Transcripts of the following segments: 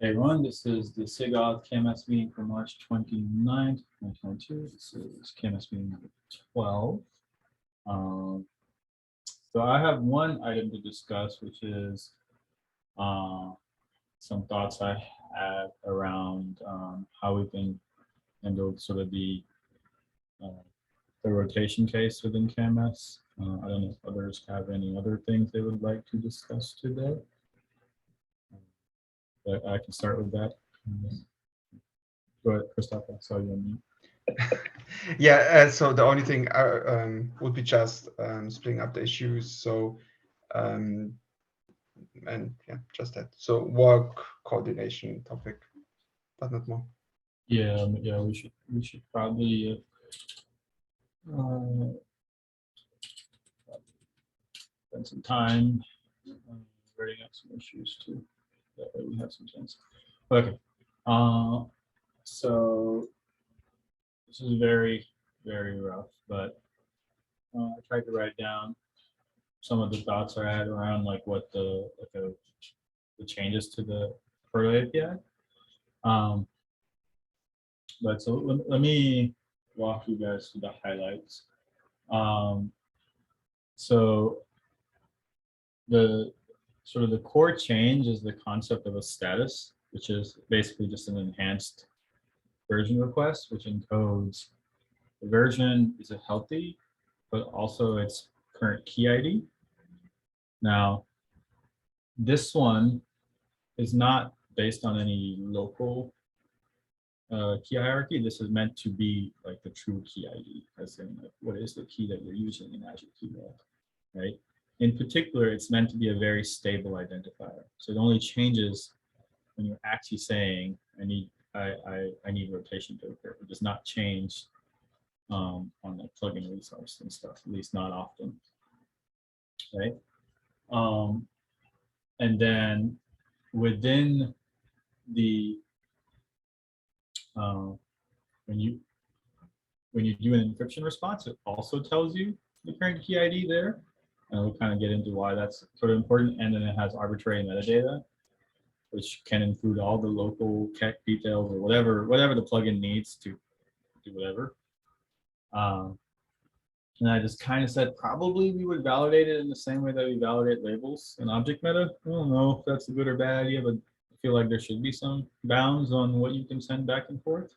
Hey everyone, this is the SIGAUTH KMS meeting for March 29th, 2022. This is KMS meeting number 12. So I have one item to discuss, which is some thoughts I had around how we can handle sort of the rotation case within KMS. I don't know if others have any other things they would like to discuss today. But I can start with that. Go ahead, Christoph, I saw you on mute. Yeah, so the only thing would be just splitting up the issues. So, and yeah, just that. So work coordination topic, but not more. Yeah, we should probably spend some time writing up some issues too. That way we have some chance. Okay. So this is very, very rough, but I tried to write down some of the thoughts I had around like what the changes to the Proto API. But so let me walk you guys through the highlights. So the sort of the core change is the concept of a status, which is basically just an enhanced version request, which encodes the version is a healthy, but also its current key ID. Now, this one is not based on any local key hierarchy. This is meant to be like the true key ID, as in like, what is the key that you're using in Azure Key Vault, right? In particular, it's meant to be a very stable identifier. So it only changes when you're actually saying, I need rotation to occur. It does not change on the plugin resource and stuff, at least not often, right? And then within the when you do an encryption response, it also tells you the current key ID there. And we'll kind of get into why that's sort of important. And then it has arbitrary metadata, which can include all the local KEC details or whatever the plugin needs to do whatever. And I just kind of said probably we would validate it in the same way that we validate labels in object meta. I don't know if that's a good or bad idea, but I feel like there should be some bounds on what you can send back and forth.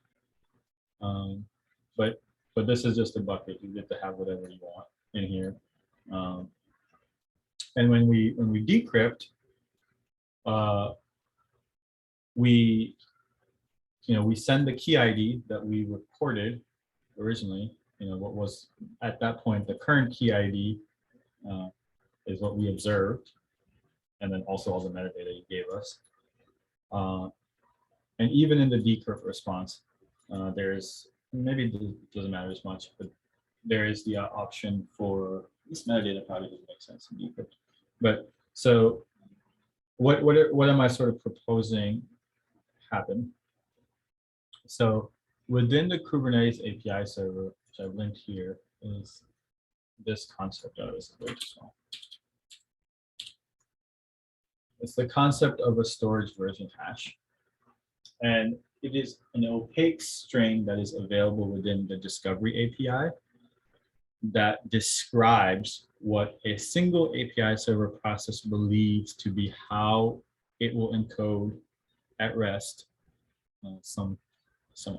But this is just a bucket. You get to have whatever you want in here. And when we decrypt, we send the key ID that we reported originally. What was at that point the current key ID is what we observed, and then also all the metadata you gave us. And even in the decrypt response, there's maybe it doesn't matter as much, but there is the option for this metadata probably doesn't make sense in decrypt. But so what am I sort of proposing happen? So within the Kubernetes API server, which I've linked here, is this concept of is very small. It's the concept of a storage version hash. And it is an opaque string that is available within the Discovery API that describes what a single API server process believes to be how it will encode at rest some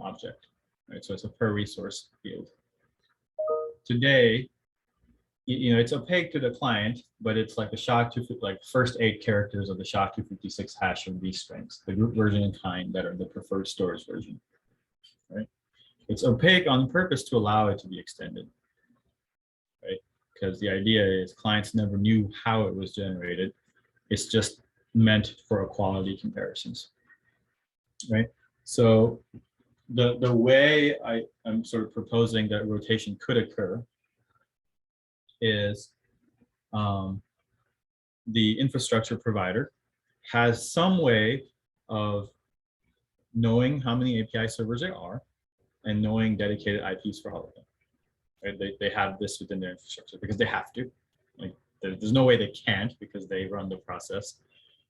object, right? So it's a per resource field. Today, it's opaque to the client, but it's like the SHA-256, like first 8 characters of the SHA-256 hash of these strings, the group version and kind that are the preferred storage version, right? It's opaque on purpose to allow it to be extended, right? Because the idea is clients never knew how it was generated. It's just meant for equality comparisons, right? So the way I'm sort of proposing that rotation could occur is the infrastructure provider has some way of knowing how many API servers there are and knowing dedicated IPs for all of them. Right? They have this within their infrastructure because they have to. Like there's no way they can't because they run the process.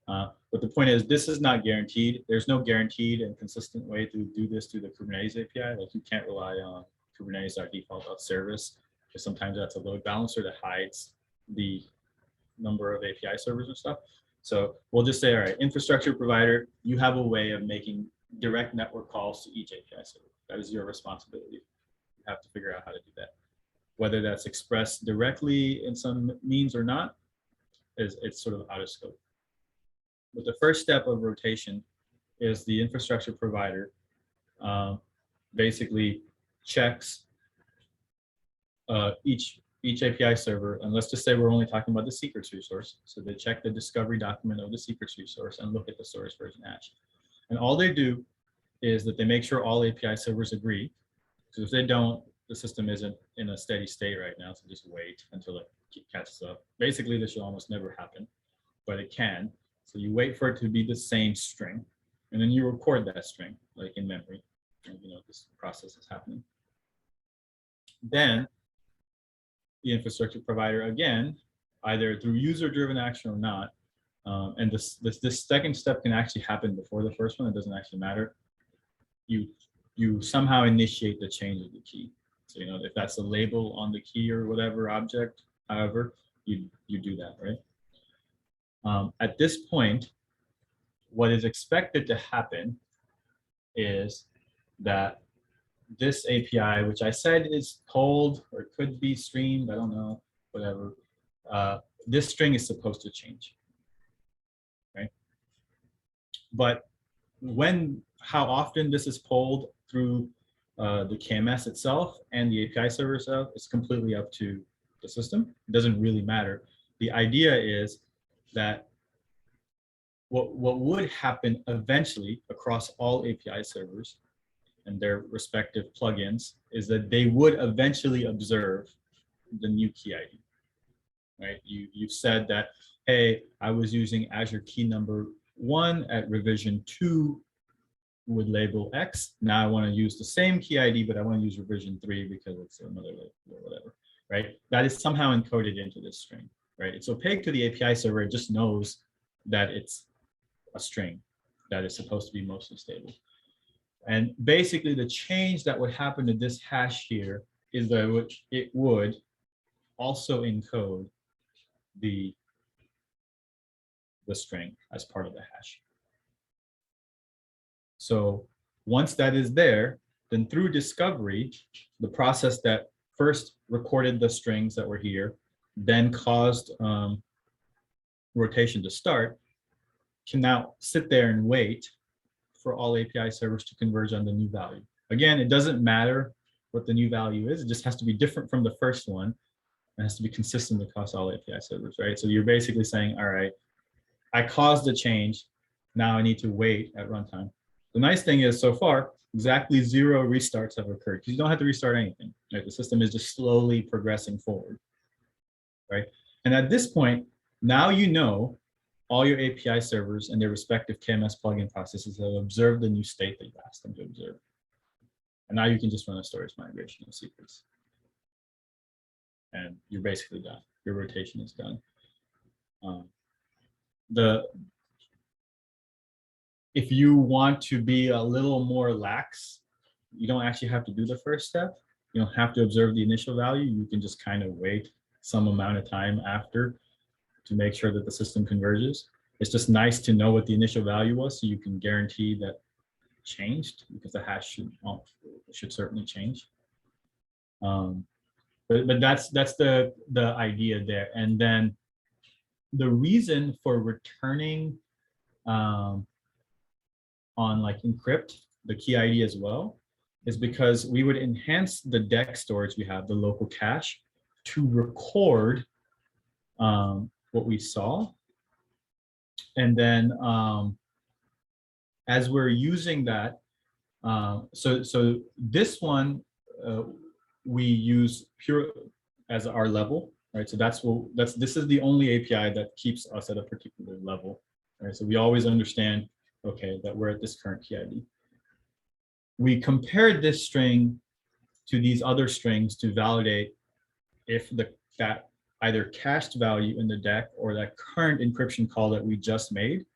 But the point is, this is not guaranteed. There's no guaranteed and consistent way to do this through the Kubernetes API. Like you can't rely on Kubernetes.default.service, because sometimes that's a load balancer that hides the number of API servers and stuff. So we'll just say, all right, infrastructure provider, you have a way of making direct network calls to each API server. That is your responsibility. You have to figure out how to do that. Whether that's expressed directly in some means or not, it's sort of out of scope. But the first step of rotation is the infrastructure provider basically checks each API server, and let's just say we're only talking about the secrets resource. So they check the discovery document of the secrets resource and look at the storage version hash. And all they do is that they make sure all API servers agree. Because if they don't, the system isn't in a steady state right now, so just wait until it catches up. Basically, this should almost never happen, but it can. So you wait for it to be the same string, and then you record that string, like in memory. And, this process is happening. Then the infrastructure provider, again, either through user-driven action or not, and this second step can actually happen before the first one. It doesn't actually matter. You somehow initiate the change of the key. So if that's a label on the key or whatever object, however, you do that, right? At this point, what is expected to happen is that this API, which I said is cold or it could be streamed, I don't know, whatever, this string is supposed to change, right? But how often this is pulled through the KMS itself and the API server itself is completely up to the system. It doesn't really matter. The idea is that what would happen eventually across all API servers and their respective plugins is that they would eventually observe the new key ID, right? You've said that, hey, I was using Azure key number 1 at revision 2 with label X. Now I want to use the same key ID, but I want to use revision 3 because it's another label or whatever, right? That is somehow encoded into this string, right? It's opaque to the API server. It just knows that it's a string that is supposed to be mostly stable. And basically the change that would happen to this hash here is that it would also encode the string as part of the hash. So once that is there, then through discovery, the process that first recorded the strings that were here, then caused rotation to start, can now sit there and wait for all API servers to converge on the new value. Again, it doesn't matter what the new value is. It just has to be different from the first one. It has to be consistent across all API servers, right? So you're basically saying, all right, I caused the change. Now I need to wait at runtime. The nice thing is, so far, exactly 0 restarts have occurred because you don't have to restart anything, right? The system is just slowly progressing forward, right? And at this point, now you know all your API servers and their respective KMS plugin processes have observed the new state that you asked them to observe. And now you can just run a storage migration of secrets. And you're basically done. Your rotation is done. If you want to be a little more lax, you don't actually have to do the first step. You don't have to observe the initial value. You can just kind of wait some amount of time after to make sure that the system converges. It's just nice to know what the initial value was so you can guarantee that it changed, because the hash should certainly change. But that's the idea there. And then the reason for returning on like encrypt the key ID as well is because we would enhance the DEC storage we have, the local cache, to record what we saw. And then as we're using that, so this one we use pure as our level, right? So this is the only API that keeps us at a particular level, right? So we always understand, okay, that we're at this current key ID. We compared this string to these other strings to validate if that either cached value in the DEC or that current encryption call that we just made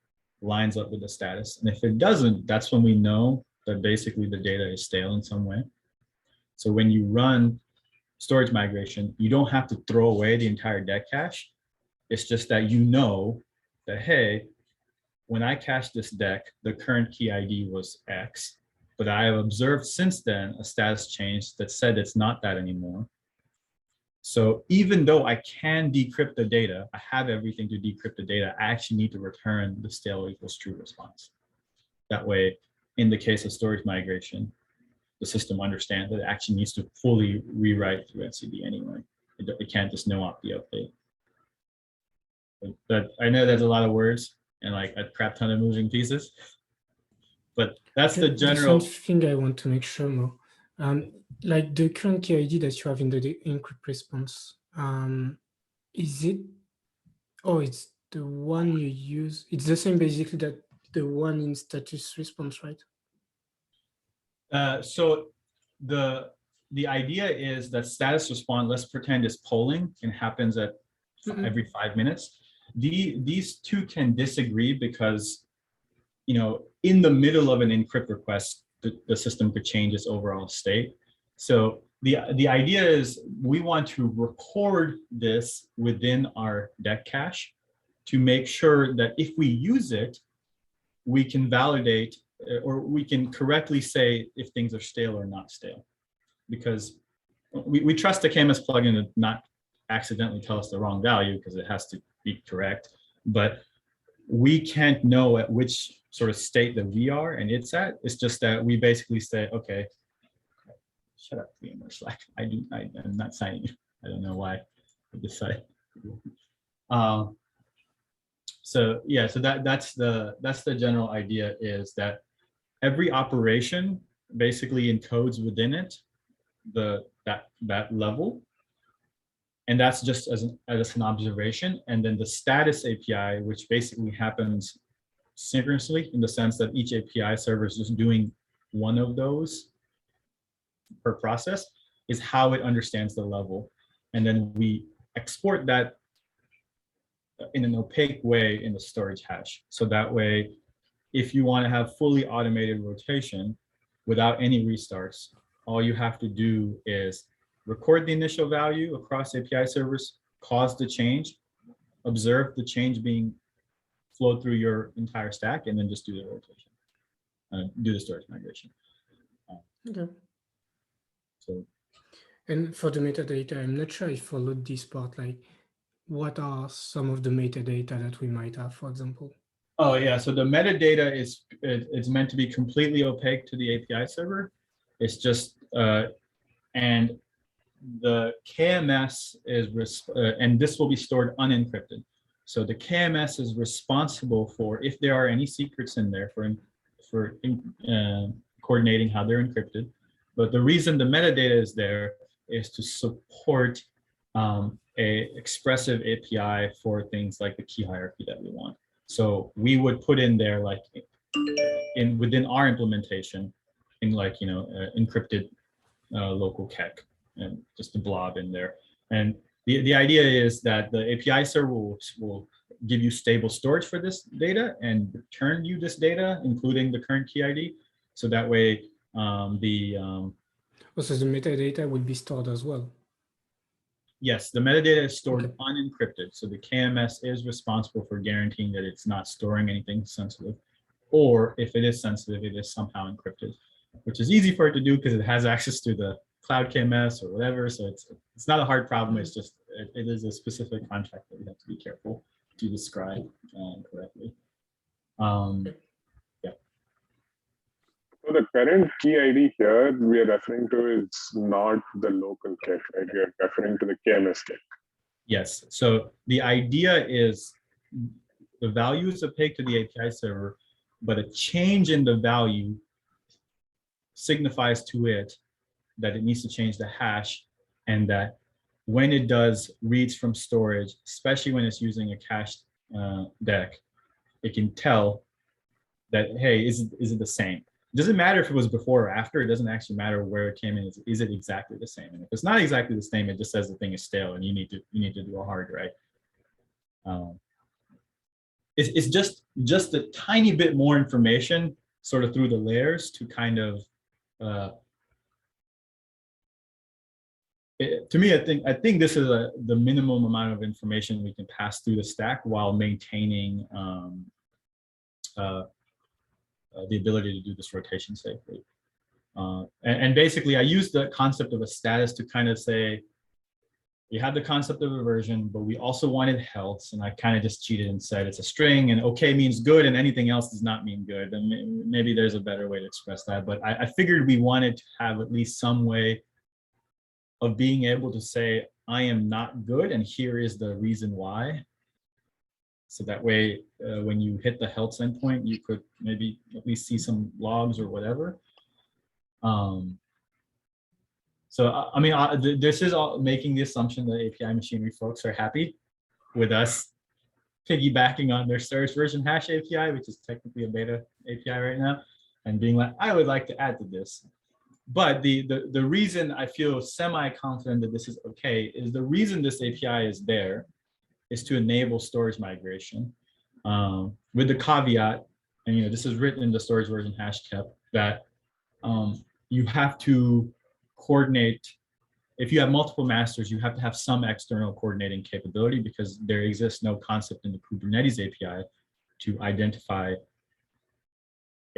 lines up with the status. And if it doesn't, that's when we know that basically the data is stale in some way. So when you run storage migration, you don't have to throw away the entire deck cache. It's just that you know that, hey, when I cached this deck, the current key ID was X, but I have observed since then a status change that said it's not that anymore. So even though I can decrypt the data, I have everything to decrypt the data, I actually need to return the stale equals true response. That way, in the case of storage migration, the system understands that it actually needs to fully rewrite through etcd anyway. It can't just no-op the update. But I know there's a lot of words and like a crap ton of moving pieces, but that's the general. There's one thing I want to make sure more. Like the current key ID that you have in the encrypt response, is it? Oh, it's the one you use. It's the same basically that the one in status response, right? So the idea is that status response, let's pretend is polling and happens at every 5 minutes. These two can disagree because, you know, in the middle of an encrypt request, the system could change its overall state. So the idea is we want to record this within our deck cache to make sure that if we use it, we can validate or we can correctly say if things are stale or not stale. Because we trust the KMS plugin to not accidentally tell us the wrong value because it has to be correct, but we can't know at which sort of state that we are and it's at. It's just that we basically say, okay, shut up, VMware Slack. I'm not signing you. I don't know why I decided. So yeah, so that's the general idea, is that every operation basically encodes within it that level, and that's just as an observation. And then the status API, which basically happens synchronously in the sense that each API server is just doing one of those per process, is how it understands the level. And then we export that in an opaque way in the storage hash. So that way, if you want to have fully automated rotation without any restarts, all you have to do is record the initial value across API servers, cause the change, observe the change being flowed through your entire stack, and then just do the rotation, do the storage migration. Okay. So, and for the metadata, I'm not sure I followed this part. Like, what are some of the metadata that we might have, for example? oh yeah, so the metadata it's meant to be completely opaque to the API server. It's just and the KMS is and this will be stored unencrypted. So the KMS is responsible for if there are any secrets in there for coordinating how they're encrypted. But the reason the metadata is there is to support a expressive API for things like the key hierarchy that we want. So we would put in there, like within our implementation, in like, you know, encrypted local kek and just a blob in there. And the idea is that the API server will give you stable storage for this data and return you this data, including the current key ID. So that way also the metadata will be stored as well. Yes, the metadata is stored Okay. unencrypted. So the KMS is responsible for guaranteeing that it's not storing anything sensitive, or if it is sensitive, it is somehow encrypted, which is easy for it to do because it has access to the cloud KMS or whatever. So it's not a hard problem. It's just, it is a specific contract that we have to be careful to describe correctly. So the current key ID here we are referring to is not the local kek, right? We are referring to the KMS kek. Yes. So the idea is the value is opaque to the API server, but a change in the value signifies to it that it needs to change the hash, and that when it does reads from storage, especially when it's using a cached deck, it can tell that, hey, is it the same? It doesn't matter if it was before or after. It doesn't actually matter where it came in. Is it exactly the same? And if it's not exactly the same, it just says the thing is stale and you need to do a hard write. it's just a tiny bit more information sort of through the layers to kind of to me, I think this is the minimum amount of information we can pass through the stack while maintaining the ability to do this rotation safely. And basically, I use the concept of a status to kind of say, we had the concept of a version, but we also wanted health, and I kind of just cheated and said it's a string, and okay means good, and anything else does not mean good. And maybe there's a better way to express that, but I figured we wanted to have at least some way of being able to say, I am not good, and here is the reason why. So that way, when you hit the health endpoint, you could maybe at least see some logs or whatever. So, I mean, this is all making the assumption that API machinery folks are happy with us piggybacking on their storage version hash API, which is technically a beta API right now, and being like, I would like to add to this. But the reason I feel semi-confident that this is okay is the reason this API is there is to enable storage migration with the caveat, and this is written in the storage version hash kept, that you have to coordinate. If you have multiple masters, you have to have some external coordinating capability, because there exists no concept in the Kubernetes API to identify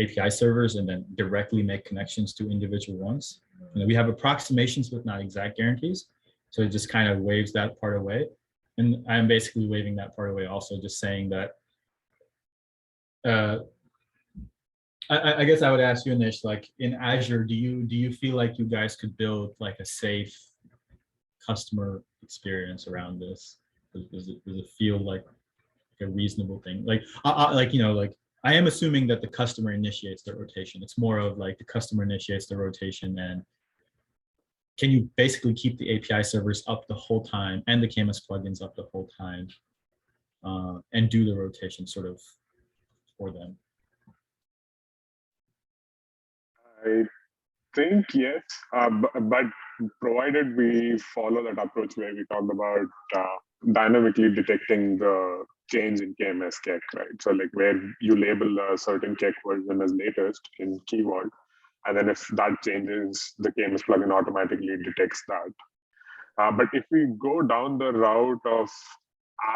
API servers and then directly make connections to individual ones. We have approximations with not exact guarantees. So it just kind of waves that part away. And I'm basically waving that part away also, just saying that I guess I would ask you, Anish, like in Azure, do you feel like you guys could build like a safe customer experience around this? Does it feel like a reasonable thing? Like I am assuming that the customer initiates the rotation. It's more of like the customer initiates the rotation, and can you basically keep the API servers up the whole time and the KMS plugins up the whole time and do the rotation sort of for them? I think yes, but provided we follow that approach where we talked about dynamically detecting the change in KMS KEK, right? So like where you label a certain KEK version as latest in keyword, and then if that changes, the KMS plugin automatically detects that. But if we go down the route of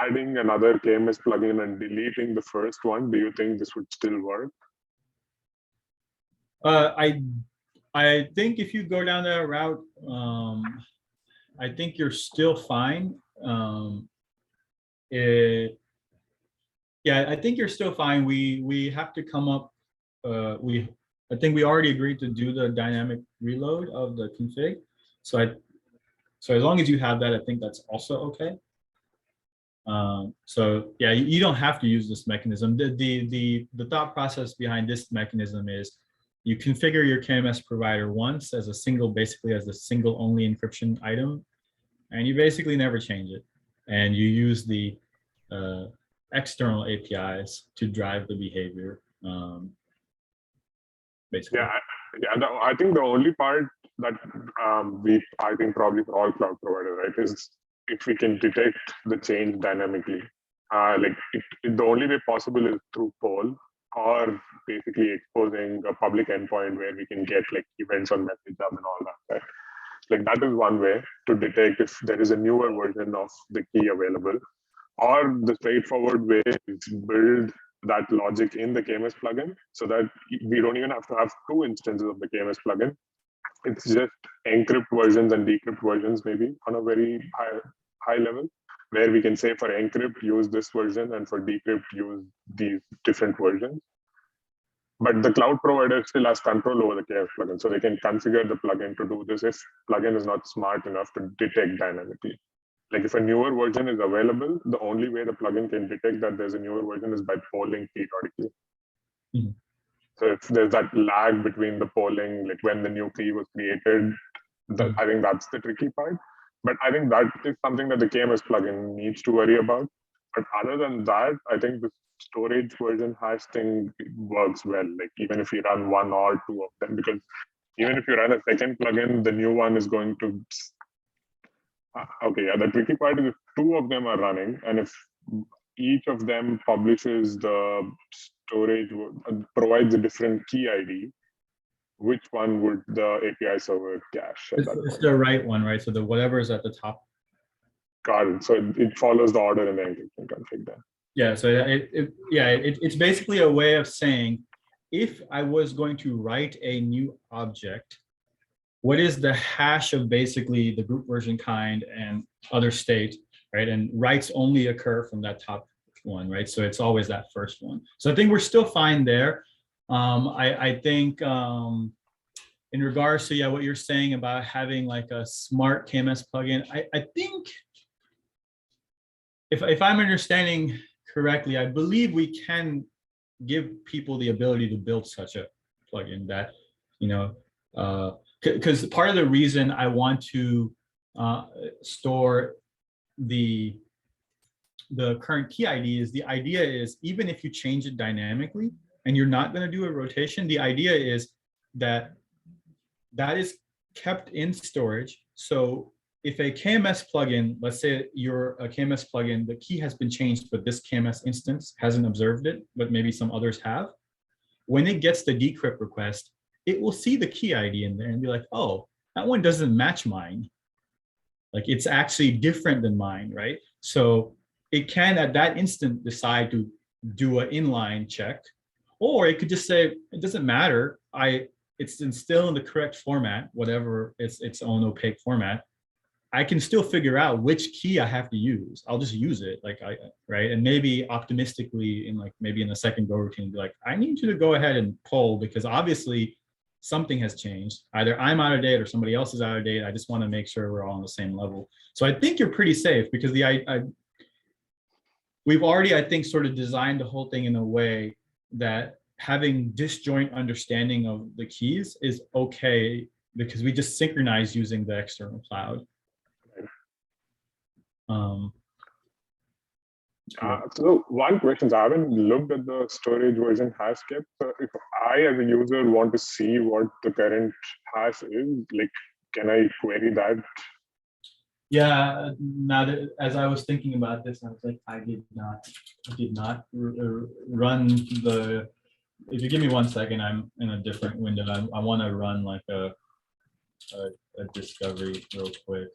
adding another KMS plugin and deleting the first one, do you think this would still work? I think if you go down that route, I think you're still fine. Yeah, I think you're still fine. We have to come up. I think we already agreed to do the dynamic reload of the config. So as long as you have that, I think that's also okay. So yeah, you don't have to use this mechanism. The thought process behind this mechanism is you configure your KMS provider once as a single, basically as a single only encryption item, and you basically never change it. And you use the external APIs to drive the behavior. Basically. Yeah, I think the only part that I think probably for all cloud providers, right, is if we can detect the change dynamically. The only way possible is through poll, or basically exposing a public endpoint where we can get like events on message hub and all that. Right? Like that is one way to detect if there is a newer version of the key available. Or the straightforward way is build that logic in the KMS plugin so that we don't even have to have two instances of the KMS plugin. It's just encrypt versions and decrypt versions, maybe on a very high level, where we can say for encrypt, use this version, and for decrypt, use these different versions. But the cloud provider still has control over the KMS plugin, so they can configure the plugin to do this if plugin is not smart enough to detect dynamically. Like if a newer version is available, the only way the plugin can detect that there's a newer version is by polling periodically. Mm-hmm. So if there's that lag between the polling, like when the new key was created, I think that's the tricky part. But I think that is something that the KMS plugin needs to worry about. But other than that, I think the storage version hash thing works well. Like even if you run one or two of them, because even if you run a second plugin, the new one is going to okay, yeah, the tricky part is if two of them are running, and if each of them publishes the storage, provides a different key ID, which one would the API server cache at that It's point? the right one, right? So the whatever is at the top. Got it. So it follows the order in the encryption config then. Yeah, so it's basically a way of saying, if I was going to write a new object, what is the hash of basically the group version kind and other state, right? And writes only occur from that top one, right? So it's always that first one. So I think we're still fine there. I think in regards to what you're saying about having like a smart KMS plugin, I think if I'm understanding correctly, I believe we can give people the ability to build such a plugin that, because part of the reason I want to store the current key ID is the idea is, even if you change it dynamically and you're not going to do a rotation, the idea is that is kept in storage. So if a KMS plugin, let's say you're a KMS plugin, the key has been changed, but this KMS instance hasn't observed it, but maybe some others have. When it gets the decrypt request, it will see the key ID in there and be like, oh, that one doesn't match mine. Like it's actually different than mine, right? So it can at that instant decide to do an inline check, or it could just say, it doesn't matter. It's still in the correct format, whatever its own opaque format. I can still figure out which key I have to use. I'll just use it, right? And maybe optimistically, maybe in the second go routine, be like, I need you to go ahead and pull, because obviously something has changed. Either I'm out of date or somebody else is out of date. I just want to make sure we're all on the same level. So I think you're pretty safe, because we've already, I think, sort of designed the whole thing in a way that having disjoint understanding of the keys is okay, because we just synchronize using the external cloud. So one question, I haven't looked at the storage version hash kept. So if I as a user want to see what the current hash is, can I query that? Yeah, now that as I was thinking about this, I was like, I did not run the, if you give me 1 second, I'm in a different window. I want to run like a discovery real quick.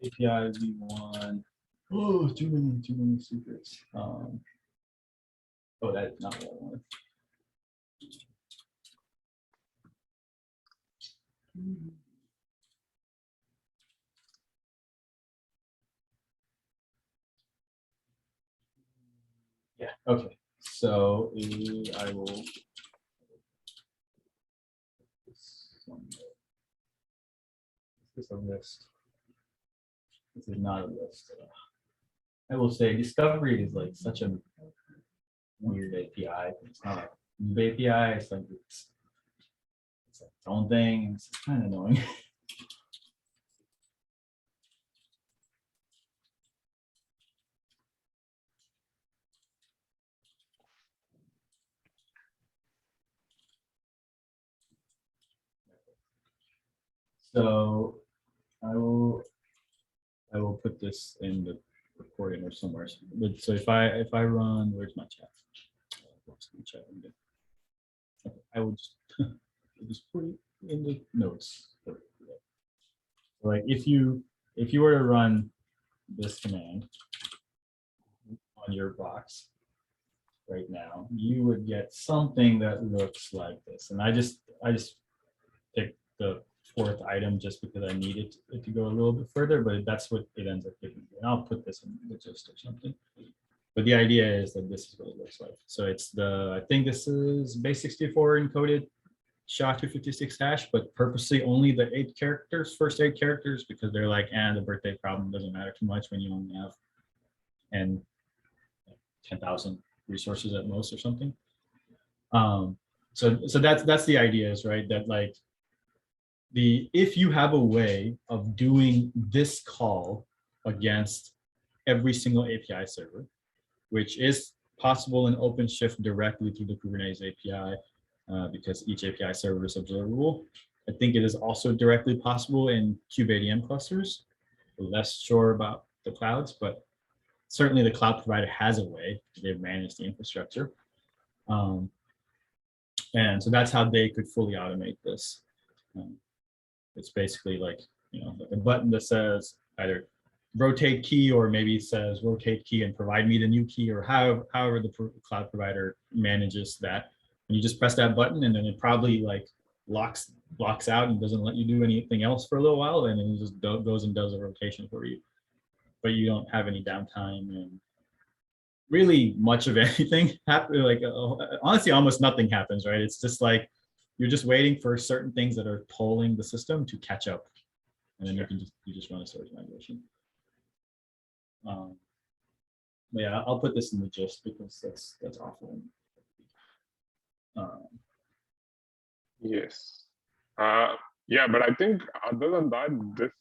API v1. Oh, too many secrets. Oh, that's not what I wanted. Yeah, okay. So I will. Is this a list? This is not a list. I will say discovery is like such a weird API. It's not a new API. It's like it's its own thing. It's kind of annoying. So I will put this in the recording or somewhere. But so if I run, where's my chat? Okay, I will just put it in the notes. Like if you were to run this command on your box right now, you would get something that looks like this. And I just picked the fourth item just because I needed it to go a little bit further, but that's what it ends up giving me. And I'll put this in the gist or something. But the idea is that this is what it looks like. So it's I think this is base64 encoded SHA-256 hash, but purposely only the first 8 characters, because they're like, the birthday problem doesn't matter too much when you only have 10,000 resources at most or something. So that's the idea, is right, that like if you have a way of doing this call against every single API server, which is possible in OpenShift directly through the Kubernetes API, because each API server is observable. I think it is also directly possible in KubeADM clusters. less sure about the clouds, but certainly the cloud provider has a way. They've managed the infrastructure. And so that's how they could fully automate this. It's basically like, like a button that says either rotate key, or maybe it says rotate key and provide me the new key, or however the cloud provider manages that. And you just press that button, and then it probably like locks out and doesn't let you do anything else for a little while, and then it just goes and does a rotation for you. But you don't have any downtime, and really much of anything happen. Like honestly, almost nothing happens, right? It's just like you're just waiting for certain things that are polling the system to catch up, and then you just run a storage migration. But yeah, I'll put this in the gist because that's awful. Yes. Yeah, but I think other than that,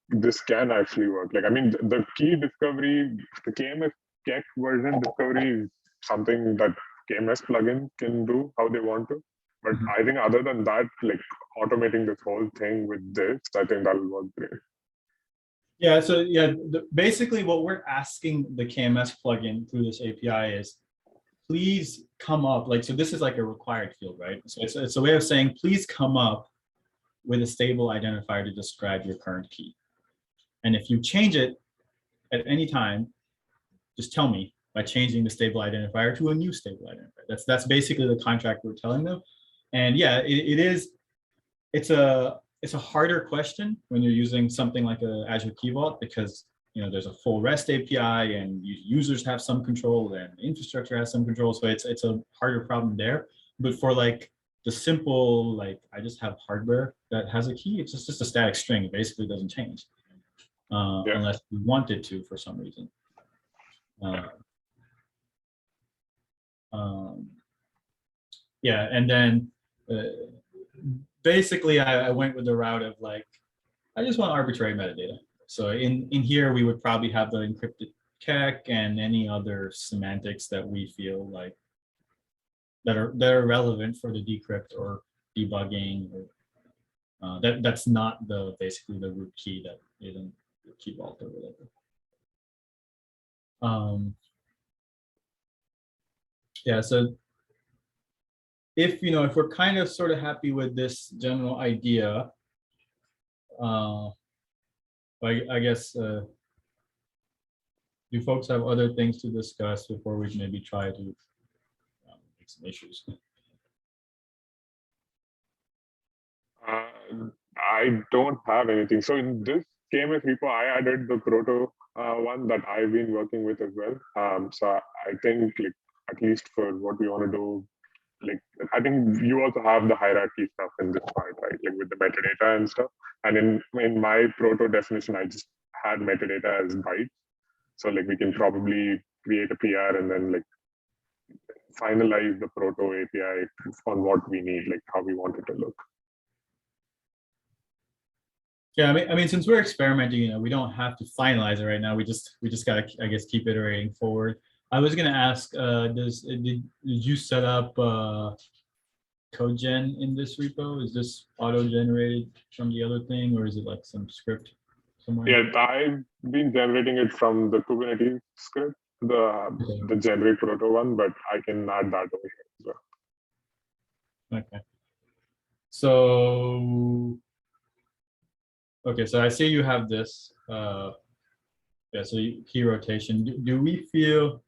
this can actually work. Like, I mean, the key discovery, the KMS Keck version discovery is something that KMS plugin can do how they want to. But I think other than that, like automating this whole thing with this, I think that'll work great. Yeah, so yeah, basically what we're asking the KMS plugin through this API is, please come up, like, so this is like a required field, right? So it's a way of saying, please come up with a stable identifier to describe your current key. And if you change it at any time, just tell me by changing the stable identifier to a new stable identifier. That's basically the contract we're telling them. And yeah, it's a harder question when you're using something like a Azure Key Vault, because there's a full REST API and users have some control and infrastructure has some control. So it's a harder problem there. But for like the simple, like I just have hardware that has a key, it's just a static string. It basically doesn't change unless you want it to for some reason. Yeah, and then basically I went with the route of like, I just want arbitrary metadata. So in here, we would probably have the encrypted Keck and any other semantics that we feel like that are relevant for the decrypt or debugging, or that's not basically the root key that isn't the key vault or whatever. Yeah, so if we're kind of sort of happy with this general idea, I guess do folks have other things to discuss before we maybe try to make some issues? I don't have anything. So in this KMS repo, I added the proto one that I've been working with as well. So I think like at least for what we want to do, like I think you also have the hierarchy stuff in this part, right? Like with the metadata and stuff. And in my proto definition, I just had metadata as bytes. So like we can probably create a PR and then like finalize the proto API on what we need, like how we want it to look. Yeah, I mean, since we're experimenting, we don't have to finalize it right now. We just gotta, I guess, keep iterating forward. I was gonna ask, did you set up code gen in this repo? Is this auto-generated from the other thing, or is it like some script somewhere? Yeah, I've been generating it from the Kubernetes script, the generate proto one, but I can add that over here as well. Okay. So, okay, so I see you have this. Yeah, so key rotation. Do we feel?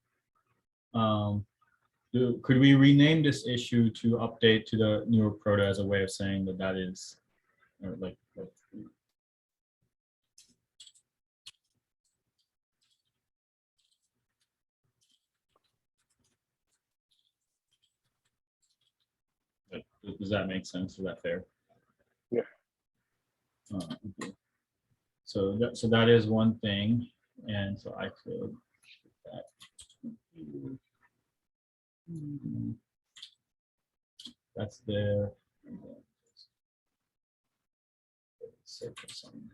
Could we rename this issue to update to the newer proto as a way of saying that is, or like does that make sense? Is that fair? Yeah. Okay. So that is one thing, and so I could that. That's there. Surface on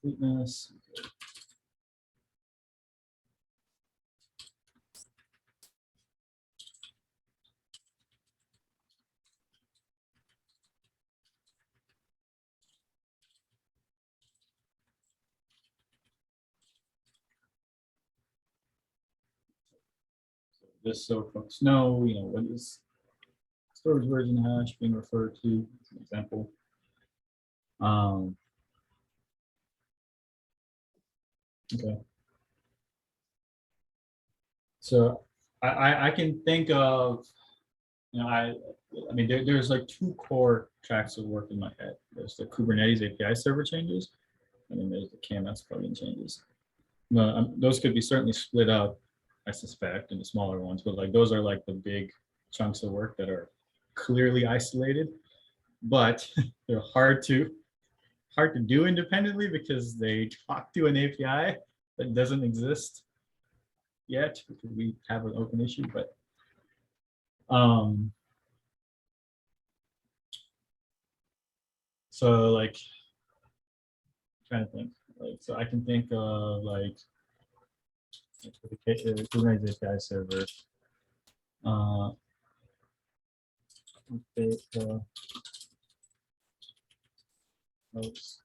completeness. just so folks know, what is storage version hash being referred to, as an example. Okay. So I can think of, I mean, there's like two core tracks of work in my head. There's the Kubernetes API server changes, and then there's the KMS plugin changes. Those could be certainly split up, I suspect, into smaller ones, but like those are like the big chunks of work that are clearly isolated, but they're hard to do independently because they talk to an API that doesn't exist yet because we have an open issue. But so like, trying to think, like, so I can think of like the Kubernetes API server. Oops.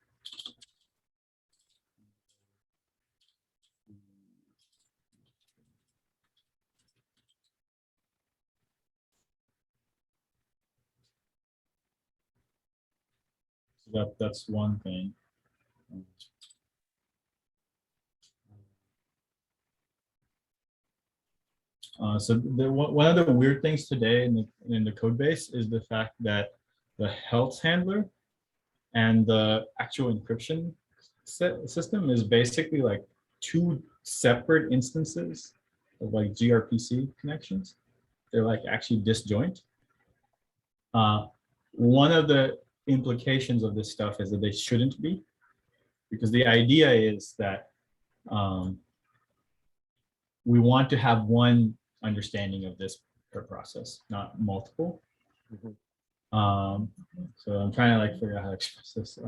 So that's one thing. So one of the weird things today in the code base is the fact that the health handler and the actual encryption system is basically like two separate instances of like gRPC connections. They're like actually disjoint. One of the implications of this stuff is that they shouldn't be, because the idea is that we want to have one understanding of this per process, not multiple. So I'm trying to like figure out how to express this.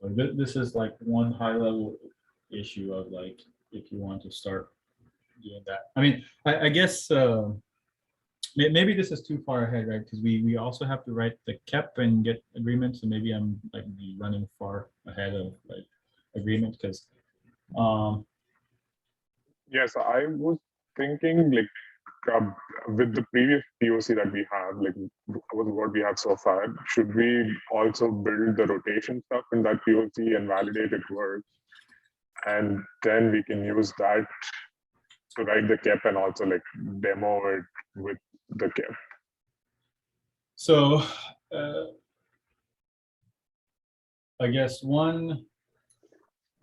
So this is like one high level issue of like, if you want to start doing that. I mean, I guess maybe this is too far ahead, right? Because we also have to write the KEP and get agreements, and maybe I'm like running far ahead of like agreement because Yes, I was thinking like with the previous POC that we have, like what we have so far, should we also build the rotation stuff in that POC and validate it works? And then we can use that to write the KEP and also like demo it with the KEP. so I guess one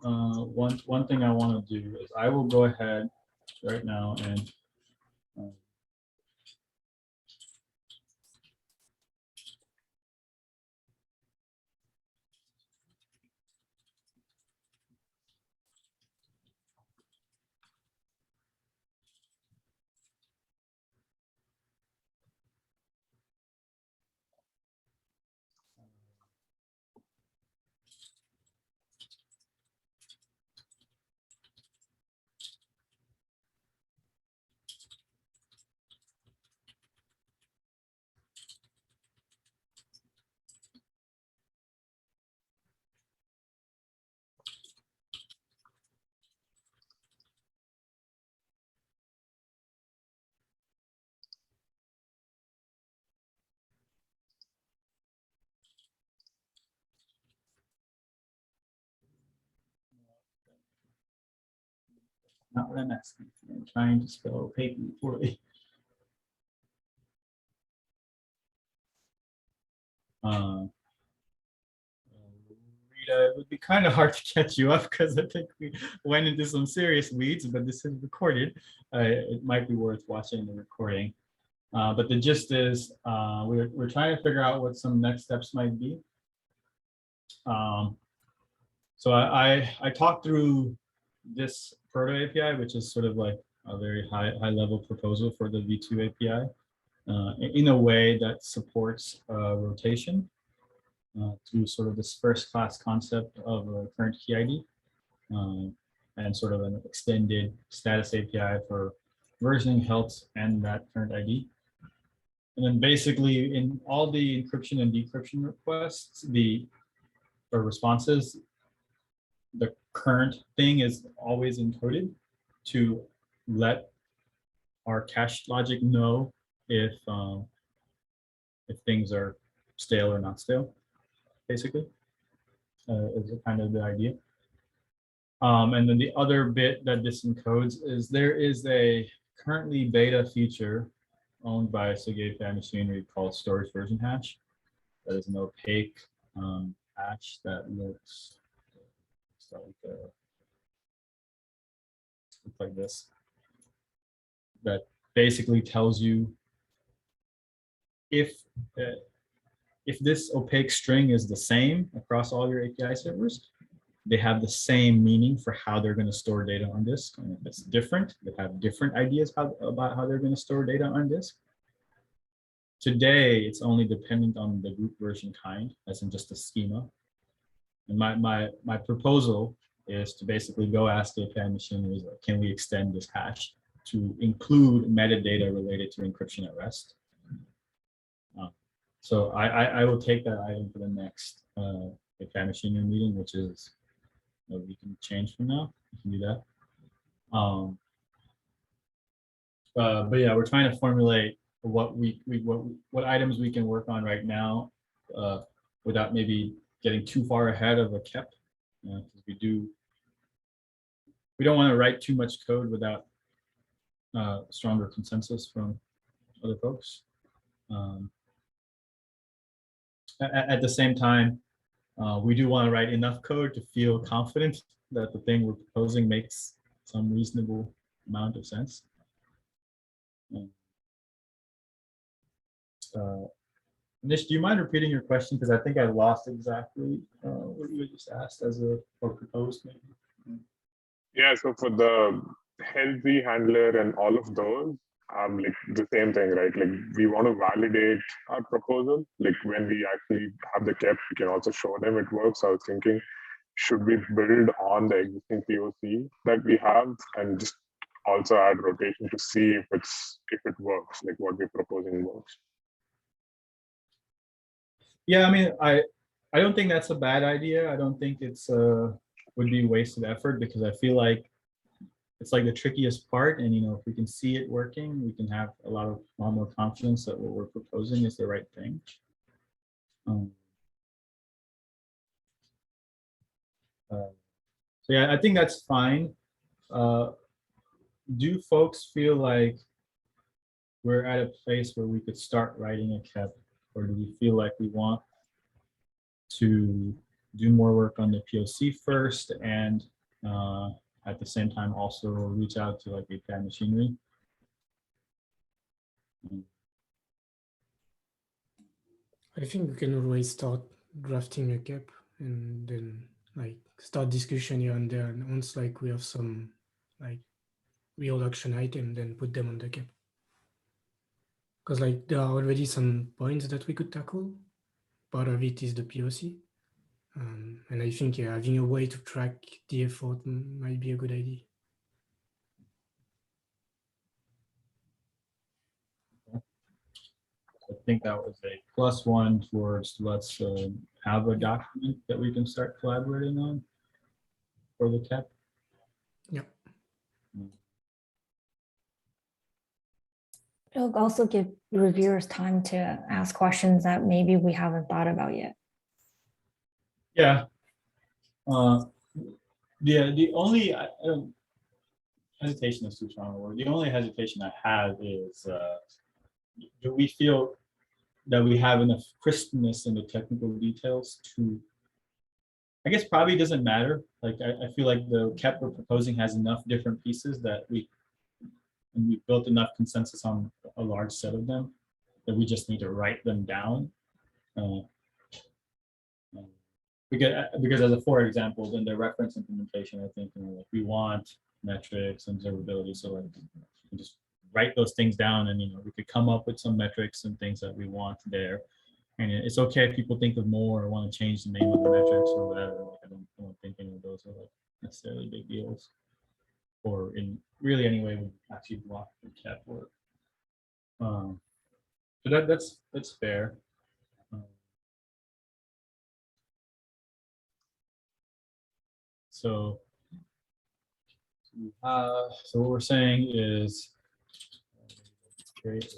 thing I want to do is I will go ahead right now and not what I'm asking for. I'm trying to spell opaquely poorly. it would be kind of hard to catch you up because I think we went into some serious weeds, but this is recorded. It might be worth watching the recording. But the gist is we're trying to figure out what some next steps might be. So I talked through this proto API, which is sort of like a very high level proposal for the V2 API in a way that supports rotation through sort of this first class concept of a current key ID and sort of an extended status API for versioning health and that current ID. And then basically in all the encryption and decryption requests, or responses, the current thing is always encoded to let our cache logic know if things are stale or not stale, basically, is kind of the idea. And then the other bit that this encodes is there is a currently beta feature owned by SIG API machinery called storage version hash. That is an opaque hash that looks like this. That basically tells you if this opaque string is the same across all your API servers, they have the same meaning for how they're going to store data on disk. And if it's different, they have different ideas about how they're going to store data on disk. Today, it's only dependent on the group version kind, as in just a schema. And my proposal is to basically go ask the API machinery, can we extend this hash to include metadata related to encryption at rest? So I will take that item for the next API machinery meeting, which is we can change from now. We can do that. But yeah, we're trying to formulate what items we can work on right now without maybe getting too far ahead of a KEP, because we don't want to write too much code without stronger consensus from other folks. At the same time, we do want to write enough code to feel confident that the thing we're proposing makes some reasonable amount of sense. Nish, do you mind repeating your question? Because I think I lost exactly what you just asked or proposed maybe. Yeah, so for the healthy handler and all of those, like the same thing, right? Like we want to validate our proposal. Like when we actually have the KEP, we can also show them it works. I was thinking, should we build on the existing POC that we have and just also add rotation to see if it works, like what we're proposing works? Yeah, I mean, I don't think that's a bad idea. I don't think it's would be wasted effort, because I feel like it's like the trickiest part, and if we can see it working, we can have a lot more confidence that what we're proposing is the right thing. So yeah, I think that's fine. Do folks feel like we're at a place where we could start writing a KEP, or do we feel like we want to do more work on the POC first and at the same time also reach out to like API machinery? I think we can always start drafting a KEP and then like start discussion here and there, and once like we have some like real action item, then put them on the KEP. Because like there are already some points that we could tackle. Part of it is the POC. And I think having a way to track the effort might be a good idea. I think that was a +1 towards let's have a document that we can start collaborating on for the KEP. Yep. It'll also give reviewers time to ask questions that maybe we haven't thought about yet. Yeah. The only hesitation is too strong a word. The only hesitation I have is do we feel that we have enough crispness in the technical details to I guess probably doesn't matter. Like I feel like the KEP we're proposing has enough different pieces that we built enough consensus on a large set of them that we just need to write them down. Because as a for example, in the reference implementation, I think like we want metrics and observability, so like we just write those things down, and we could come up with some metrics and things that we want there. And it's okay if people think of more or want to change the name of the metrics or whatever. Like, I don't think any of those are like necessarily big deals, or in really any way would actually block the KEP work. So that's fair. So what we're saying is create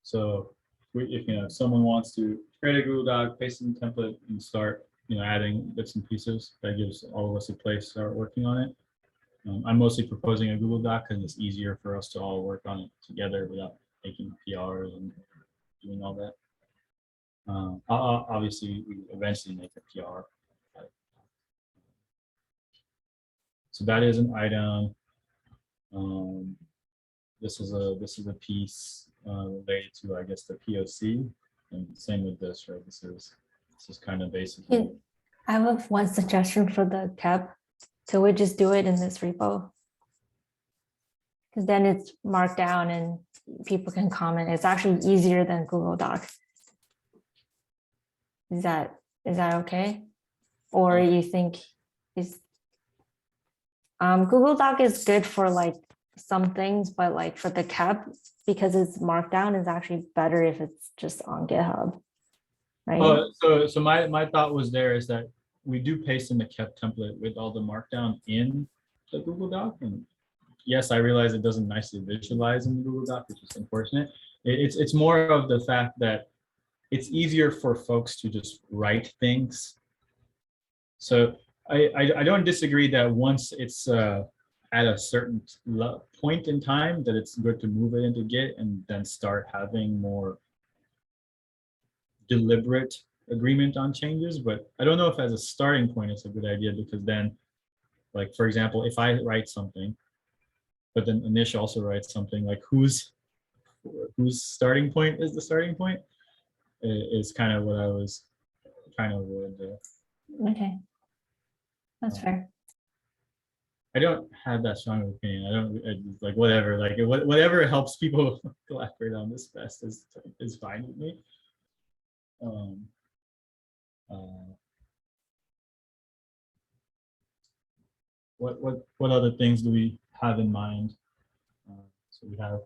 so if someone wants to create a Google Doc, paste in the template, and start adding bits and pieces, that gives all of us a place to start working on it. I'm mostly proposing a Google Doc because it's easier for us to all work on it together without making PRs and doing all that. Obviously, we eventually make a PR. So that is an item. This is a piece related to, I guess, the POC, and same with this, right? This is kind of basically. I have one suggestion for the KEP. Could we just do it in this repo? Because then it's marked down and people can comment. It's actually easier than Google Doc. Is that okay? Or you think is Google Doc is good for like some things, but like for the KEP, because it's marked down, is actually better if it's just on GitHub, right? So my thought was there is that we do paste in the KEP template with all the markdown in the Google Doc, and yes, I realize it doesn't nicely visualize in the Google Doc, which is unfortunate. It's more of the fact that it's easier for folks to just write things. So I don't disagree that once it's at a certain point in time that it's good to move it into Git and then start having more deliberate agreement on changes. But I don't know if as a starting point it's a good idea, because then, like, for example, if I write something, but then Anish also writes something, like whose starting point is the starting point is kind of what I was trying to avoid there. Okay, that's fair. I don't have that strong of opinion. I don't like whatever, like whatever helps people collaborate on this best is fine with me. What other things do we have in mind? So we have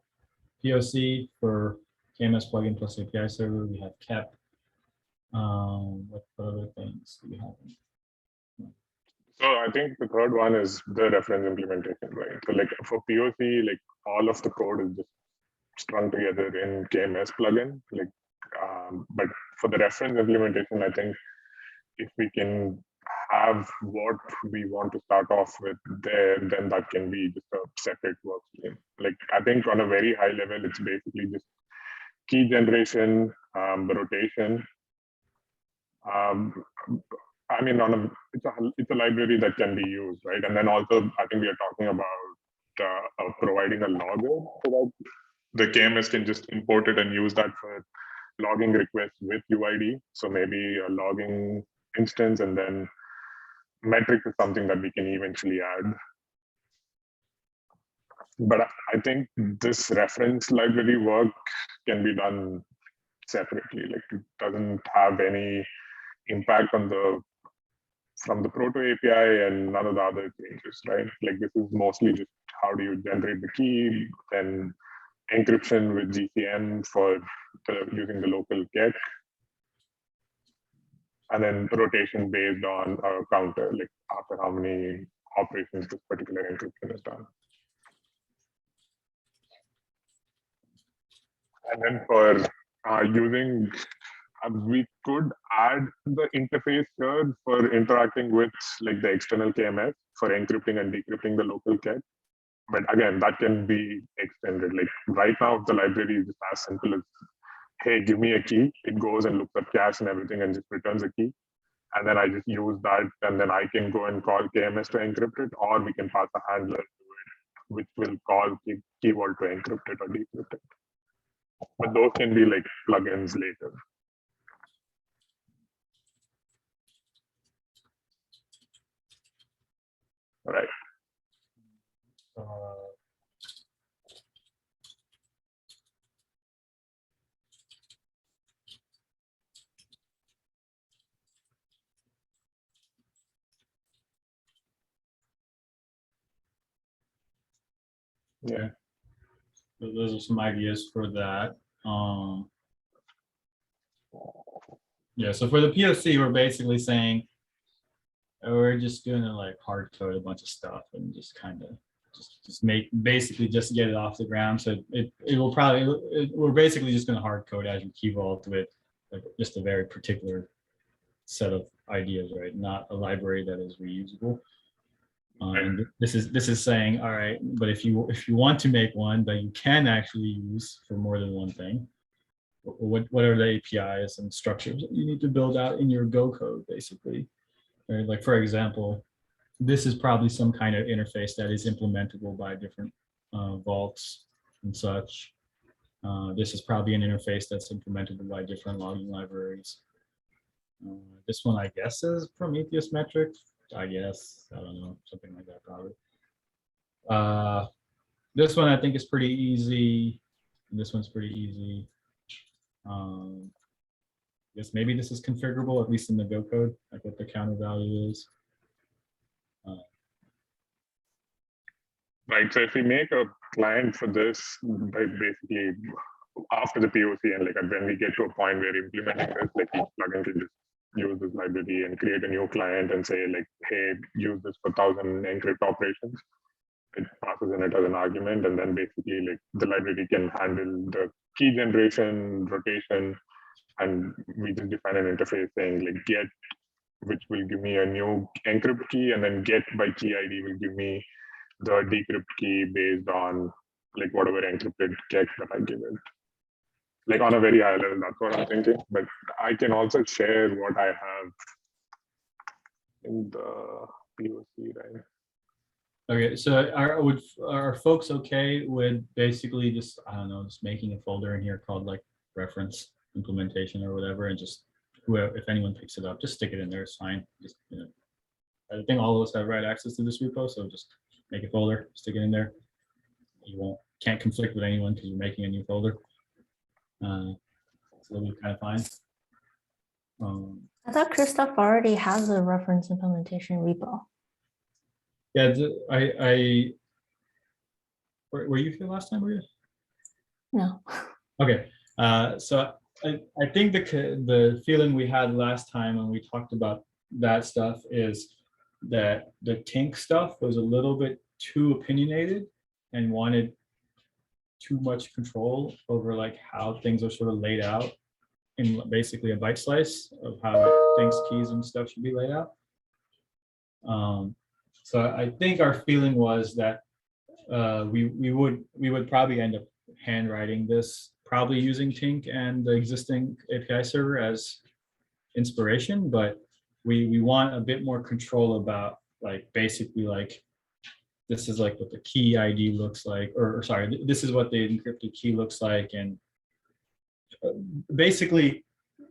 POC for KMS plugin plus API server. We have KEP. What other things do we have? So I think the third one is the reference implementation, right? So like for POC, like all of the code is just strung together in KMS plugin. Like, but for the reference implementation, I think if we can have what we want to start off with there, then that can be just a separate work stream. Like I think on a very high level, it's basically just key generation, rotation. I mean, it's a library that can be used, right? And then also, I think we are talking about providing a logger so that the KMS can just import it and use that for logging requests with UID. So maybe a logging instance, and then metrics is something that we can eventually add. But I think this reference library work can be done separately. Like it doesn't have any impact on from the proto API and none of the other changes, right? Like this is mostly just how do you generate the key, then encryption with GCM for using the local get, and then rotation based on a counter, like after how many operations this particular encryption is done. And then for using, we could add the interface here for interacting with like the external KMS for encrypting and decrypting the local cat. But again, that can be extended. Like right now, the library is just as simple as, hey, give me a key. It goes and looks up cache and everything and just returns a key. And then I just use that, and then I can go and call KMS to encrypt it, or we can pass a handler to it, which will call key vault to encrypt it or decrypt it. But those can be like plugins later. Right. Yeah. So those are some ideas for that. Yeah, so for the POC, we're basically saying we're just doing it like hard code a bunch of stuff and just kind of just basically just get it off the ground. So it will probably, we're basically just going to hard code Azure Key Vault with like just a very particular set of ideas, right? Not a library that is reusable. And this is saying, all right, but if you want to make one that you can actually use for more than one thing, what are the APIs and structures that you need to build out in your Go code, basically? Right? Like, for example, this is probably some kind of interface that is implementable by different vaults and such. This is probably an interface that's implementable by different logging libraries. This one, I guess, is Prometheus metric. I guess, I don't know, something like that probably. This one I think is pretty easy. This one's pretty easy. Guess maybe this is configurable, at least in the Go code, like what the counter value is. Right, so if we make a client for this, by basically after the POC and like when we get to a point where implementing this, like each plugin can just use this library and create a new client and say like, hey, use this for 1,000 encrypt operations. It passes in it as an argument, and then basically like the library can handle the key generation, rotation, and we just define an interface saying like get, which will give me a new encrypt key, and then get by key ID will give me the decrypt key based on like whatever encrypted check that I give it. Like on a very high level, that's what I'm thinking. But I can also share what I have in the POC, right? Okay, so are folks okay with basically just, I don't know, just making a folder in here called like reference implementation or whatever, and just whoever, if anyone picks it up, just stick it in there, it's fine. Just, you know, I think all of us have right access to this repo, so just make a folder, stick it in there. You can't conflict with anyone because you're making a new folder. So that'll be kind of fine. I thought Christoph already has a reference implementation repo. Yeah, were you here last time, were you? No. Okay, so I think the feeling we had last time when we talked about that stuff is that the Tink stuff was a little bit too opinionated and wanted too much control over like how things are sort of laid out in basically a bite slice of how it thinks keys and stuff should be laid out. So I think our feeling was that we would probably end up handwriting this, probably using Tink and the existing API server as inspiration, but we want a bit more control about like basically like this is like what the key ID looks like, or sorry, this is what the encrypted key looks like, and basically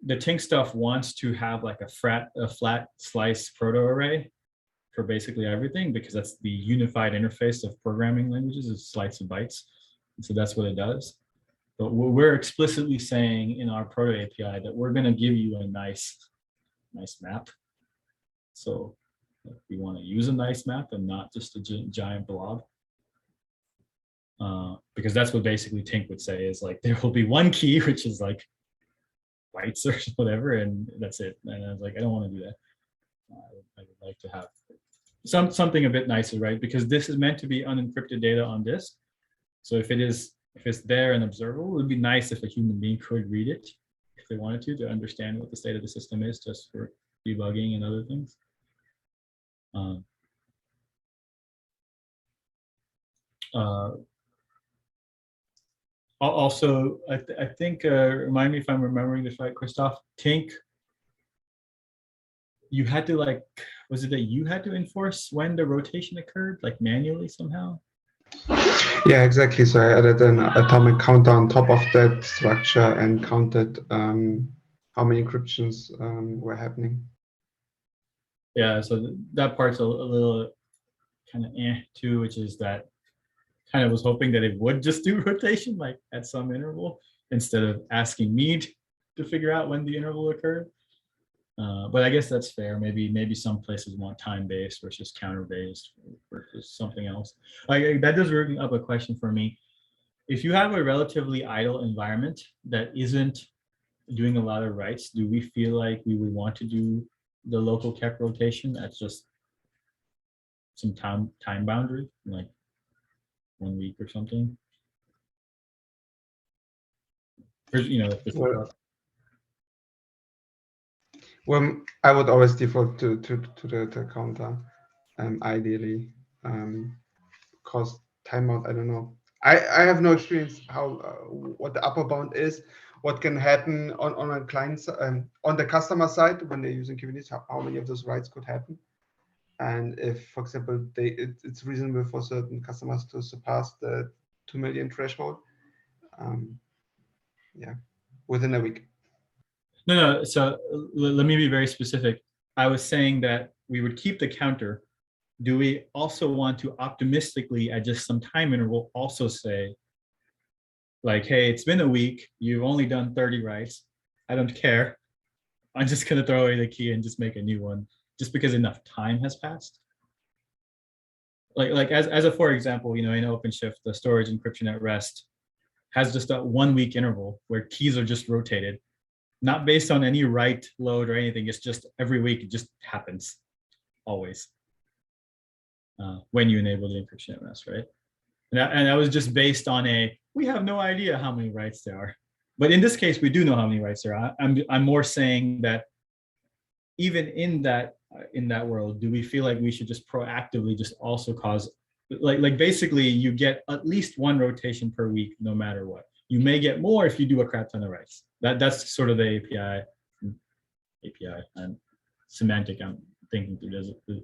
the Tink stuff wants to have like a flat slice proto array for basically everything, because that's the unified interface of programming languages, is slice of bytes. And so that's what it does. But we're explicitly saying in our proto API that we're going to give you a nice map. So we want to use a nice map and not just a giant blob. Because that's what basically Tink would say is like, there will be one key, which is like bytes or whatever, and that's it. And I was like, I don't want to do that. I would like to have something a bit nicer, right? Because this is meant to be unencrypted data on disk. So if it is if it's there and observable, it would be nice if a human being could read it if they wanted to understand what the state of the system is, just for debugging and other things. Also, I think, remind me if I'm remembering this right, Christoph, Tink, you had to like, was it that you had to enforce when the rotation occurred, like manually somehow? Yeah, exactly. So I added an atomic counter on top of that structure and counted how many encryptions were happening. Yeah, so that part's a little kind of too, which is that kind of was hoping that it would just do rotation like at some interval instead of asking me to figure out when the interval occurred. But I guess that's fair. Maybe some places want time-based versus counter-based versus something else. Like that does bring up a question for me. If you have a relatively idle environment that isn't doing a lot of writes, do we feel like we would want to do the local keck rotation at just some time boundary, like 1 week or something? Or, you know, Well, I would always default to the counter, ideally, because timeout, I don't know. I have no experience how what the upper bound is, what can happen on a client on the customer side when they're using Kubernetes, how many of those writes could happen, and if, for example, it's reasonable for certain customers to surpass the 2 million threshold, yeah, within a week. No. So let me be very specific. I was saying that we would keep the counter. Do we also want to optimistically at just some time interval also say, like, hey, it's been a week, you've only done 30 writes, I don't care, I'm just gonna throw away the key and just make a new one just because enough time has passed? Like as a for example, you know, in OpenShift, the storage encryption at rest has just a 1 week interval where keys are just rotated, not based on any write load or anything. It's just every week it just happens, always, when you enable the encryption at rest, right? And that was just based on we have no idea how many writes there are. But in this case, we do know how many writes there are. I'm more saying that even in that world, do we feel like we should just proactively just also cause, like basically you get at least 1 rotation per week, no matter what. You may get more if you do a crap ton of writes. That's sort of the API and semantic I'm thinking through.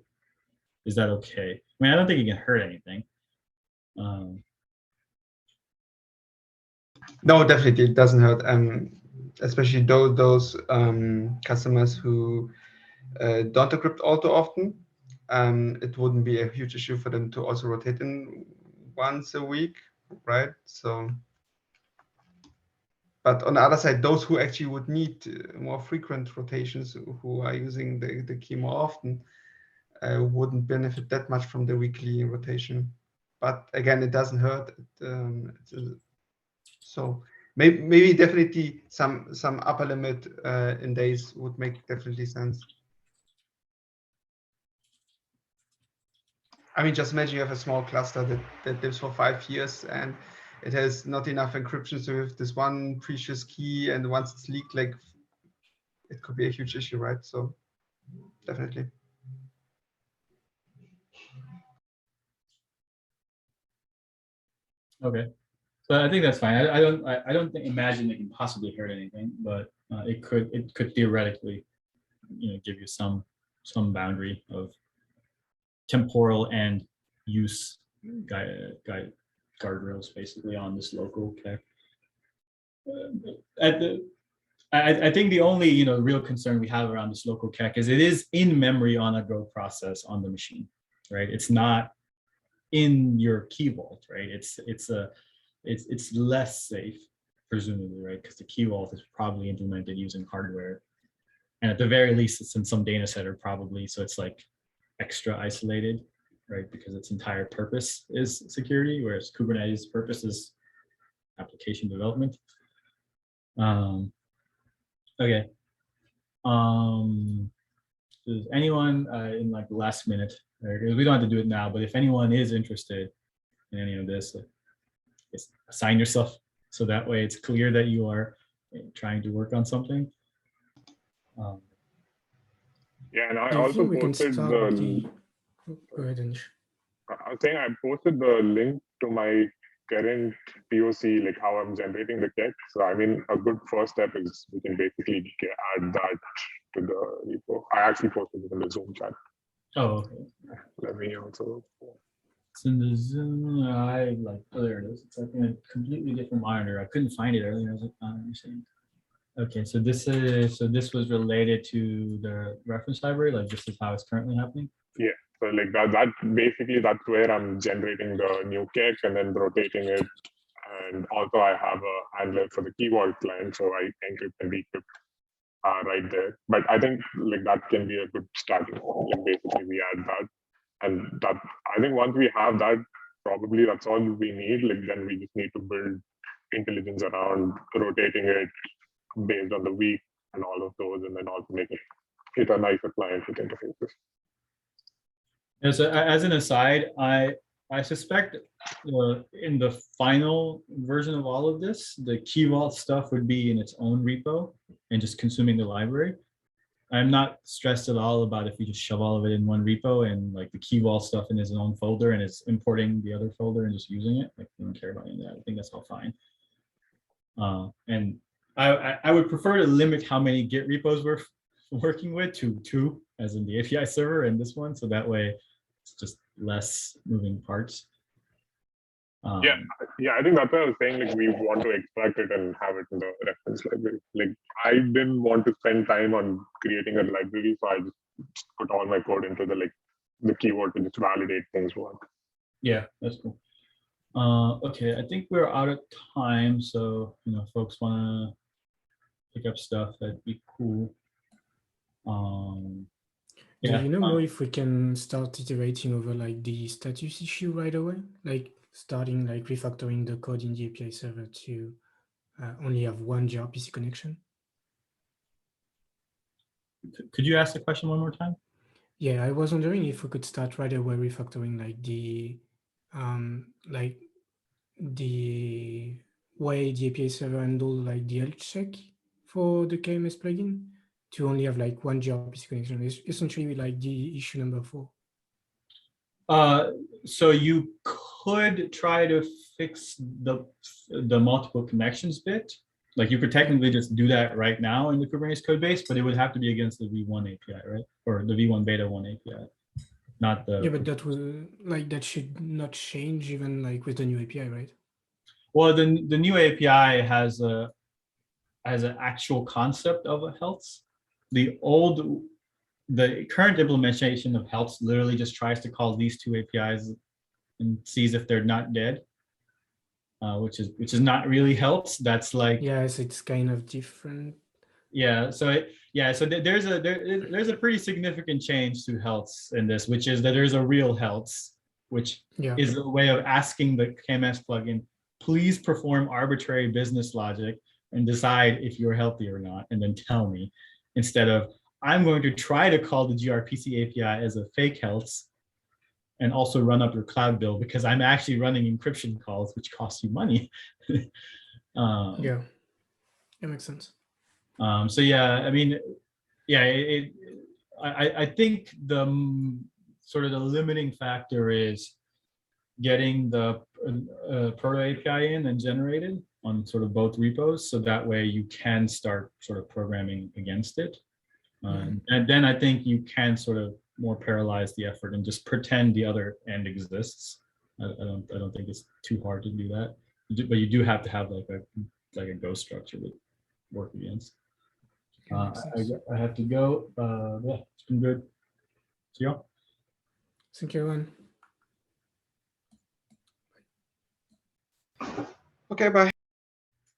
Is that okay? I mean, I don't think it can hurt anything. No, definitely it doesn't hurt. Especially those customers who don't encrypt all too often. It wouldn't be a huge issue for them to also rotate in once a week, right? So, but on the other side, those who actually would need more frequent rotations, who are using the key more often, wouldn't benefit that much from the weekly rotation. But again, it doesn't hurt. So maybe definitely some upper limit in days would make definitely sense. I mean, just imagine you have a small cluster that lives for 5 years and it has not enough encryption. So you have this one precious key, and once it's leaked, like, it could be a huge issue, right? So definitely. Okay, so I think that's fine. I don't imagine it can possibly hurt anything, but it could theoretically, you know, give you some boundary of temporal and use guardrails basically on this local keck. I think the only, you know, real concern we have around this local keck is it is in memory on a Go process on the machine, right? It's not in your key vault, right? It's less safe, presumably, right? Because the key vault is probably implemented using hardware, and at the very least, it's in some data center probably, so it's like extra isolated, right? Because its entire purpose is security, whereas Kubernetes' purpose is application development. Okay. Does anyone in like the last minute, we don't have to do it now, but if anyone is interested in any of this, assign yourself so that way it's clear that you are trying to work on something. Yeah, and I Do you also think we can posted start the. Oh, go ahead, Anish. I was saying I posted the link to my current POC, like how I'm generating the kit. So I mean, a good first step is we can basically add that to the repo. I actually posted it in the Zoom chat. Oh, okay. Let me also. It's in the Zoom. Oh, there it is. It's like in a completely different monitor. I couldn't find it earlier. I was like, I don't understand. Okay, so this was related to the reference library. Like this is how it's currently happening. Yeah, so like that basically that's where I'm generating the new cake and then rotating it. And also I have a handler for the keyword client, so I encrypt and decrypt right there. But I think like that can be a good starting point. Like basically we add that, and that I think once we have that, probably that's all we need. Like then we just need to build intelligence around rotating it based on the week and all of those, and then also make it a nicer client with interfaces. Yeah, so as an aside, I suspect in the final version of all of this, the key vault stuff would be in its own repo and just consuming the library. I'm not stressed at all about if we just shove all of it in one repo and like the key vault stuff in its own folder and it's importing the other folder and just using it. Like, I don't care about any of that. I think that's all fine. And I would prefer to limit how many Git repos we're working with to 2, as in the API server and this one, so that way it's just less moving parts. Yeah, I think that's what I was saying. Like we want to extract it and have it in the reference library. Like I didn't want to spend time on creating a library, so I just put all my code into the keyword to just validate things work. Yeah, that's cool. Okay, I think we're out of time, so if folks want to pick up stuff, that'd be cool. Do Yeah, you know if we can start iterating over like the status issue right away? Like starting like refactoring the code in the API server to only have one gRPC connection? could you ask the question one more time? Yeah, I was wondering if we could start right away refactoring like the way the API server handle like the health check for the KMS plugin to only have like one gRPC connection. It's essentially like the issue number 4. So you could try to fix the multiple connections bit. Like you could technically just do that right now in the Kubernetes code base, but it would have to be against the V1 API, right? Or the V1 beta 1 API, not the. Yeah, but that was like that should not change even like with the new API, right? Well, the new API has an actual concept of a health. The current implementation of health literally just tries to call these 2 APIs and sees if they're not dead, which is not really health. That's like, yes, it's kind of different. Yeah, so there's a pretty significant change to health in this, which is that there's a real health, which is a way of asking the KMS plugin, please perform arbitrary business logic and decide if you're healthy or not, and then tell me, instead of I'm going to try to call the gRPC API as a fake health and also run up your cloud bill because I'm actually running encryption calls, which cost you money. Yeah, that makes sense. So yeah, I mean, yeah, I think the sort of the limiting factor is getting the proto API in and generated on sort of both repos, so that way you can start sort of programming against it. And then I think you can sort of more parallelize the effort and just pretend the other end exists. I don't think it's too hard to do that, but you do have to have like a Go structure to work against. I have to go. Yeah, it's been good. See y'all. Thank you, everyone. Okay, bye.